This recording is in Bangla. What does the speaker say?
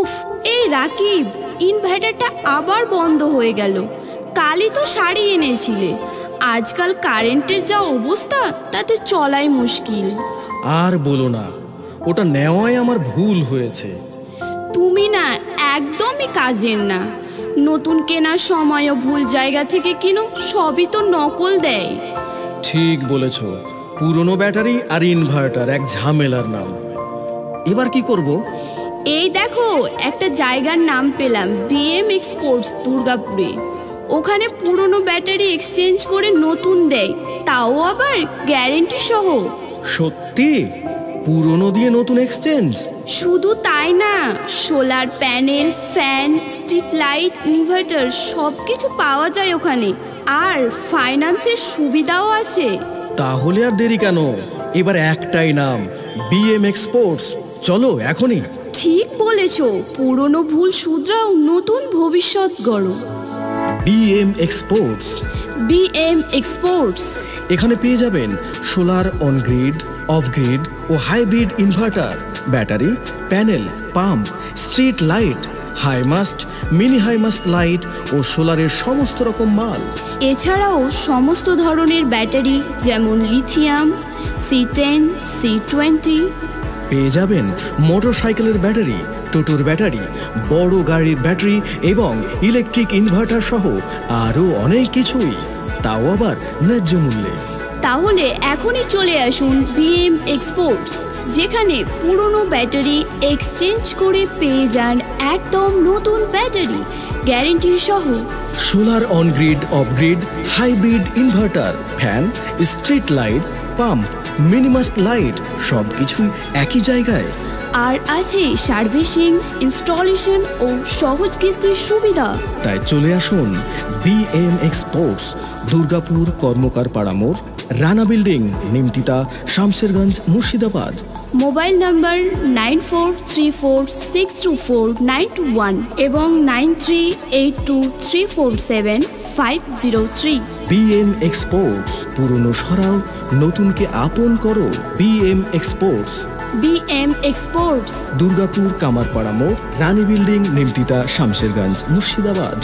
উফ, এই রাকিব, ইনভার্টারটা আবার বন্ধ হয়ে গেল। কালই তো শাড়ি এনেছিলে, আজকাল কারেন্টের যা অবস্থা তাতে চলাই মুশকিল। আর বলো না, ওটা নেওয়াই আমার ভুল হয়েছে। তুমি না একদমই কাজের না। নতুন কেনার সময়ও ভুল জায়গা থেকে কিনো, সবই তো নকল দেয়। ঠিক বলেছ, পুরনো ব্যাটারি আর ইনভার্টার এক ঝামেলার নাম। এবার কি করব? এই দেখো, একটা জায়গার নাম পেলাম, বিএম এক্সপোর্টস, দুর্গাপুরে। ওখানে পুরনো ব্যাটারি এক্সচেঞ্জ করে নতুন দেয়, তাও আবার গ্যারেন্টি সহ। সত্যি? পুরনো দিয়ে নতুন এক্সচেঞ্জ? শুধু তাই না, solar panel, fan, street light, inverter সব কিছু পাওয়া যায় ওখানে। আর ফাইন্যান্সের সুবিধাও আছে। তাহলে আর দেরি কেন? এবার একটাই নাম, বিএম এক্সপোর্টস। চলো এখনই। ঠিক বলেছ, পুরনো ভুল শুধরাও, নতুন ভবিষ্যৎ গড়ো। B M exports. B M exports. এখানে পেয়ে যাবেন solar on grid, off grid ও hybrid inverter, battery, panel, pump, street light, high mast, mini high mast light ও সোলারের সমস্ত রকম মাল। এছাড়াও সমস্ত ধরনের ব্যাটারি, যেমন লিথিয়াম, C10, C20। পেয়ে যাবেন মোটর সাইকেলের ব্যাটারি, টোটোর ব্যাটারি, বড় গাড়ির ব্যাটারি এবং ইলেকট্রিক ইনভার্টার সহ আরও অনেক কিছুই, তাও আবার ন্যায্য মূল্যে। তাহলে এখনই চলে আসুন বিএম এক্সপোর্টস, যেখানে পুরনো ব্যাটারি এক্সচেঞ্জ করে পেয়ে যান একদম নতুন ব্যাটারি, গ্যারেন্টি সহ। Solar on grid, off grid, hybrid inverter, fan, street light, pump, mini mast light সবকিছুই একই জায়গায়। আর আছে সার্ভিসিং, ইনস্টলেশন ও সহজ কিস্তির সুবিধা। তাই চলে আসুন বিএম এক্সপোর্টস, দুর্গাপুর, কর্মকার পাড়া মোড়, Rana building, Nimtita, Shamsherganj, Murshidabad. Mobile number 9434624921 এবং 9382347503। বিএম এক্সপোর্টস, পুরনো সরাও, নতুনকে আপন করো। BM exports. B M exports, Durgapur, Kamarpara মোড়, রানী বিল্ডিং, নিমতিতা, শামশেরগঞ্জ, মুর্শিদাবাদ।